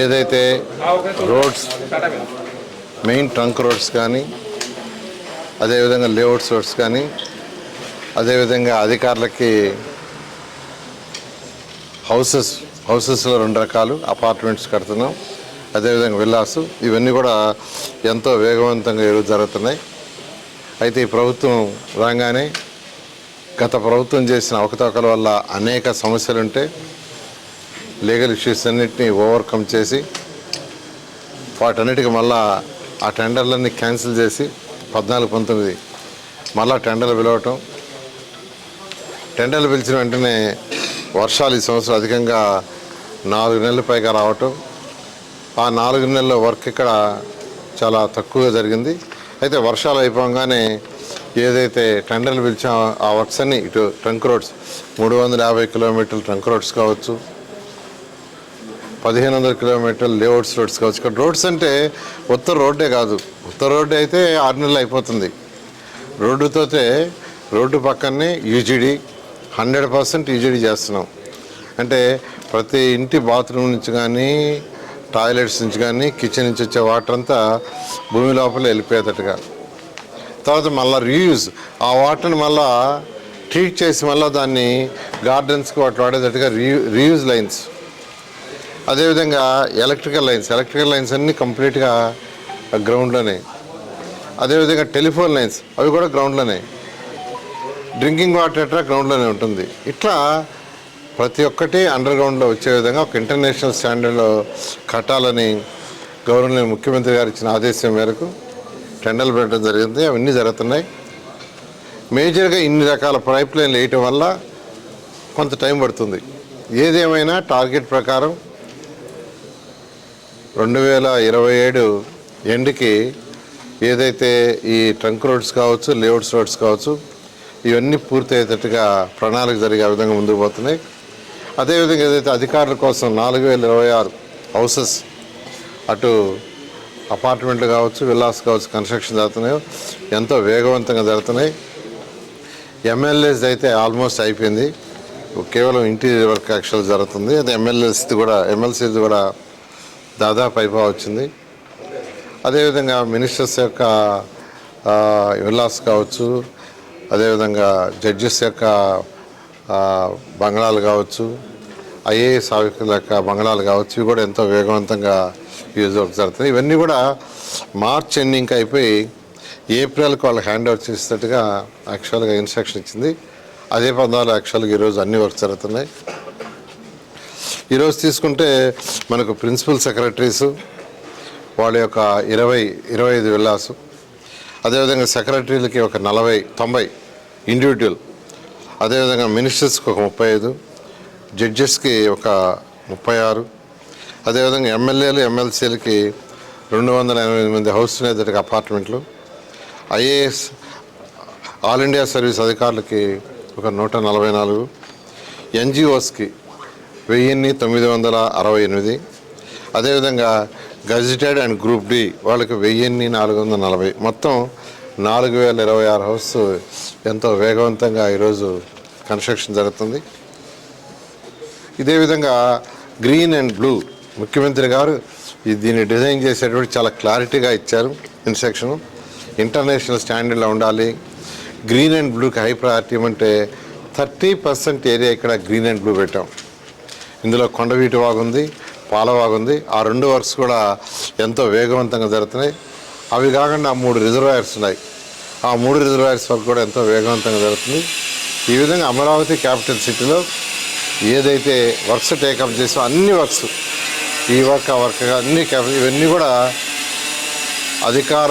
ఏదైతే roads main trunk roads కానీ అదేవిధంగా లేఅవుట్స్ రోడ్స్ కానీ అదేవిధంగా అధికారులకి హౌసెస్లో 2 రకాలు అపార్ట్మెంట్స్ కడుతున్నాం, అదేవిధంగా విల్లాస్, ఇవన్నీ కూడా ఎంతో వేగవంతంగా ఈరోజు జరుగుతున్నాయి. అయితే ఈ ప్రభుత్వం రాగానే గత ప్రభుత్వం చేసిన అవకతవకల వల్ల అనేక సమస్యలుంటే లీగల్ ఇష్యూస్ అన్నింటినీ ఓవర్కమ్ చేసి వాటన్నిటికీ మళ్ళా ఆ టెండర్లన్నీ క్యాన్సిల్ చేసి 14-19 మళ్ళా టెండర్లు పిలవటం, టెండర్లు పిలిచిన వెంటనే వర్షాలు ఈ సంవత్సరం అధికంగా 4 నెలల పైగా రావటం, ఆ 4 నెలల వర్క్ ఇక్కడ చాలా తక్కువగా జరిగింది. అయితే వర్షాలు అయిపోగానే ఏదైతే టెండర్లు పిలిచాం ఆ వర్క్స్ అన్ని ఇటు ట్రంక్ రోడ్స్ 350 కిలోమీటర్లు ట్రంక్ రోడ్స్ కావచ్చు, 1500 కిలోమీటర్లు లేఅవుట్స్ రోడ్స్ కావచ్చు. ఇక్కడ రోడ్స్ అంటే ఉత్తర రోడ్డే కాదు, ఉత్తర రోడ్డు అయితే 6 నెలలు అయిపోతుంది. రోడ్డు పక్కనే యూజీడీ 100% యూజీడీ చేస్తున్నాం. అంటే ప్రతి ఇంటి బాత్రూమ్ నుంచి కానీ టాయిలెట్స్ నుంచి కానీ కిచెన్ నుంచి వచ్చే వాటర్ అంతా భూమి లోపల వెళ్ళిపోయేటట్టుగా, తర్వాత మళ్ళీ రీయూజ్ ఆ వాటర్ని మళ్ళీ ట్రీట్ చేసి మళ్ళీ దాన్ని గార్డెన్స్కి వాటి వాడేటట్టుగా రీయూజ్ లైన్స్, అదేవిధంగా ఎలక్ట్రికల్ లైన్స్ అన్నీ కంప్లీట్గా గ్రౌండ్లోనే, అదేవిధంగా టెలిఫోన్ లైన్స్ అవి కూడా గ్రౌండ్లోనే, డ్రింకింగ్ వాటర్ ఎట్లా గ్రౌండ్లోనే ఉంటుంది. ఇట్లా ప్రతి ఒక్కటి అండర్ గ్రౌండ్లో వచ్చే విధంగా ఒక ఇంటర్నేషనల్ స్టాండర్డ్లో కట్టాలని గవర్నర్ ముఖ్యమంత్రి గారు ఇచ్చిన ఆదేశం మేరకు టెండర్లు పెట్టడం జరిగింది. అవన్నీ జరుగుతున్నాయి. మేజర్గా ఇన్ని రకాల పైప్ లైన్లు వేయటం వల్ల కొంత టైం పడుతుంది. ఏదేమైనా టార్గెట్ ప్రకారం 2027 ఎండ్కి ఏదైతే ఈ ట్రంక్ రోడ్స్ కావచ్చు, లేఅవుట్స్ రోడ్స్ కావచ్చు, ఇవన్నీ పూర్తి అయ్యేటట్టుగా ప్రణాళిక జరిగే విధంగా ముందుకు పోతున్నాయి. అదేవిధంగా ఏదైతే అధికారుల కోసం 4026 హౌసెస్ అటు అపార్ట్మెంట్లు కావచ్చు, విల్లాస్ కావచ్చు కన్స్ట్రక్షన్ జరుగుతున్నాయో ఎంతో వేగవంతంగా జరుగుతున్నాయి. ఎమ్మెల్యేస్ అయితే ఆల్మోస్ట్ అయిపోయింది, కేవలం ఇంటీరియర్ వర్క్ యాక్చువల్ జరుగుతుంది. అది ఎమ్మెల్సీది కూడా దాదాపు అయిపోవచ్చింది. అదేవిధంగా మినిస్టర్స్ యొక్క విల్లాస్ కావచ్చు, అదేవిధంగా జడ్జెస్ యొక్క బంగళాలు కావచ్చు, ఐఏఎస్ ఆఫీసర్ల యొక్క బంగళాలు కావచ్చు, ఇవి కూడా ఎంతో వేగవంతంగా యూజ్ వర్క్ జరుగుతున్నాయి. ఇవన్నీ కూడా మార్చ్ ఎండింగ్కి అయిపోయి ఏప్రిల్కి వాళ్ళకి హ్యాండ్ ఓవర్ చేసేటట్టుగా యాక్చువల్గా ఇన్స్ట్రక్షన్ ఇచ్చింది. అదే పందాలు యాక్చువల్గా ఈరోజు అన్ని వర్క్ జరుగుతున్నాయి. ఈరోజు తీసుకుంటే మనకు ప్రిన్సిపల్ సెక్రటరీసు వాళ్ళ యొక్క 25 విల్లాసు, అదేవిధంగా సెక్రటరీలకి ఒక 90 ఇండివిజువల్, అదేవిధంగా మినిస్టర్స్కి ఒక 35, జడ్జెస్కి ఒక 36, అదేవిధంగా ఎమ్మెల్యేలు ఎమ్మెల్సీలకి 288 మంది హౌస్ నేతకి అపార్ట్మెంట్లు, ఐఏఎస్ ఆల్ ఇండియా సర్వీస్ అధికారులకి ఒక 144, ఎన్జిఓస్కి 1968, అదేవిధంగా గజిటెడ్ అండ్ గ్రూప్ డి వాళ్ళకి 1440, మొత్తం 4026 హౌస్ ఎంతో వేగవంతంగా ఈరోజు కన్స్ట్రక్షన్ జరుగుతుంది. ఇదే విధంగా గ్రీన్ అండ్ బ్లూ ముఖ్యమంత్రి గారు దీన్ని డిజైన్ చేసేటువంటి చాలా క్లారిటీగా ఇచ్చారు ఇన్స్ట్రక్షన్. ఇంటర్నేషనల్ స్టాండర్డ్లో ఉండాలి. గ్రీన్ అండ్ బ్లూకి హై ప్రయారిటీ అంటే 30% ఏరియా ఇక్కడ గ్రీన్ అండ్ బ్లూ పెట్టాం. ఇందులో కొండవీటి వాగుంది, పాలవాగుంది. ఆ 2 వర్క్స్ కూడా ఎంతో వేగవంతంగా జరుగుతున్నాయి. అవి కాకుండా 3 రిజర్వాయర్స్ ఉన్నాయి. ఆ 3 రిజర్వాయర్స్ వర్క్ కూడా ఎంతో వేగవంతంగా జరుగుతుంది. ఈ విధంగా అమరావతి క్యాపిటల్ సిటీలో ఏదైతే వర్క్స్ టేకప్ చేసో అన్ని వర్క్స్, ఈ వర్క్ ఆ వర్క్ అన్ని ఇవన్నీ కూడా అధికార